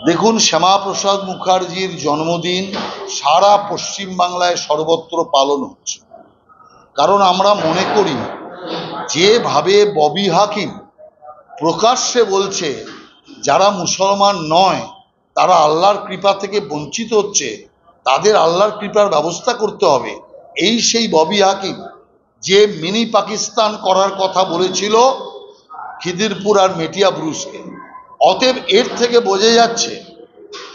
দেখুন, শ্যামাপ্রসাদ মুখার্জির জন্মদিন সারা পশ্চিমবাংলায় সর্বত্র পালন হচ্ছে। কারণ আমরা মনে করি যেভাবে ববি হাকিম প্রকাশ্যে বলছে যারা মুসলমান নয় তারা আল্লাহর কৃপা থেকে বঞ্চিত হচ্ছে, তাদের আল্লাহর কৃপার ব্যবস্থা করতে হবে, এই সেই ববি হাকিম যে মিনি পাকিস্তান করার কথা বলেছিল খিদিরপুর আর মেটিয়া ব্রুজকে। অতএব এর থেকে বোঝা যাচ্ছে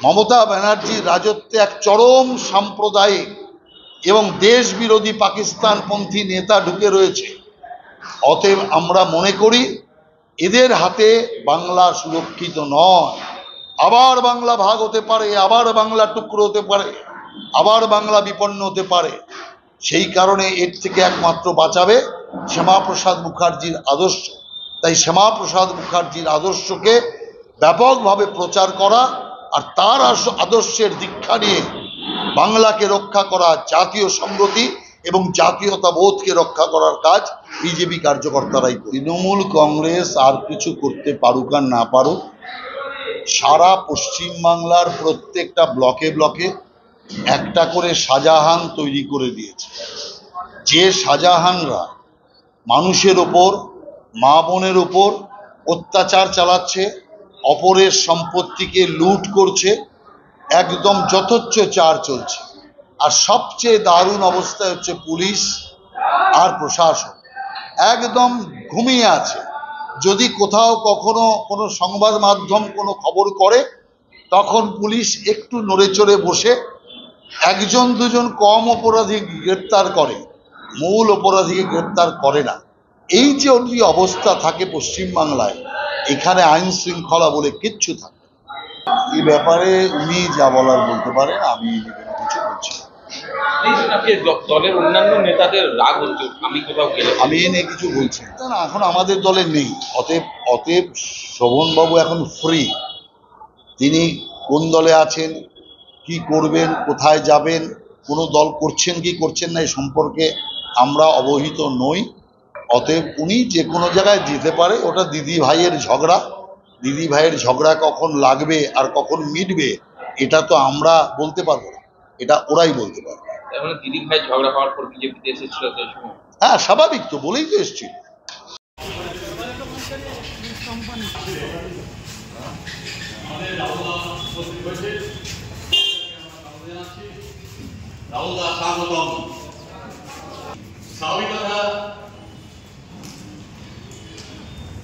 মমতা ব্যানার্জির রাজত্বে এক চরম সাম্প্রদায়িক এবং দেশ বিরোধী পাকিস্তানপন্থী নেতা ঢুকে রয়েছে। অতএব আমরা মনে করি এদের হাতে বাংলা সুরক্ষিত নয়। আবার বাংলা ভাগ হতে পারে, আবার বাংলা টুকরো হতে পারে, আবার বাংলা বিপন্ন হতে পারে। সেই কারণে এর থেকে একমাত্র বাঁচাবে শ্যামাপ্রসাদ মুখার্জির আদর্শ। তাই শ্যামাপ্রসাদ মুখার্জির আদর্শকে ব্যাপকভাবে প্রচার করা আর তার আদর্শের দীক্ষা নিয়ে বাংলাকে রক্ষা করা, জাতীয় সংহতি এবং জাতীয়তাবোধকে রক্ষা করার কাজ বিজেপি কার্যকর্তারাই। তৃণমূল কংগ্রেস আর কিছু করতে পারুক আর না পারুক, সারা পশ্চিমবাংলার প্রত্যেকটা ব্লকে ব্লকে একটা করে শাহজাহান তৈরি করে দিয়েছে। যে শাহজাহানরা মানুষের ওপর, মা বোনের ওপর অত্যাচার চালাচ্ছে, অপরের সম্পত্তিকে লুট করছে, একদম যথোচ্চচার চলছে। আর সবচেয়ে দারুণ অবস্থায় হচ্ছে পুলিশ আর প্রশাসন একদম ঘুমিয়ে আছে। যদি কোথাও কখনো কোনো সংবাদ মাধ্যম কোনো খবর করে তখন পুলিশ একটু নড়ে চড়ে বসে একজন দুজন কম অপরাধী গ্রেপ্তার করে, মূল অপরাধীকে গ্রেপ্তার করে না। এই যে অবস্থা থাকে পশ্চিমবাংলায়, এখানে আইন শৃঙ্খলা বলে কিচ্ছু থাকে না। এই ব্যাপারে উনি যা বলার বলতে পারেন, আমি কোনো কিছু বলছি না। দলের অন্যান্য নেতাদের রাগ হচ্ছে, আমি এ নিয়ে কিছু বলছি না। এখন আমাদের দলে নেই। অতএব শোভনবাবু এখন ফ্রি। তিনি কোন দলে আছেন, কি করবেন, কোথায় যাবেন, কোনো দল করছেন কি করছেন না এই সম্পর্কে আমরা অবহিত নই। অতএব উনি যে কোনো জায়গায় যেতে পারে, ওটা দিদি ভাইয়ের ঝগড়া। দিদি ভাইয়ের ঝগড়া কখন লাগবে আর কখন মিটবে এটা তো আমরা বলতে পারবো না, এটা ওরাই বলতে পারবে। দিদি ভাই ঝগড়া হওয়ার পর বিজেপিতে এসেছিল, হ্যাঁ স্বাভাবিক তো, বলেই তো এসছিল।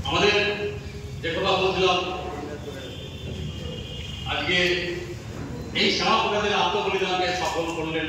আমাদের যে কথা বলছিলাম, আজকে এই শ্যামাপ্রসাদের আত্মবলিদানকে সফল করলেন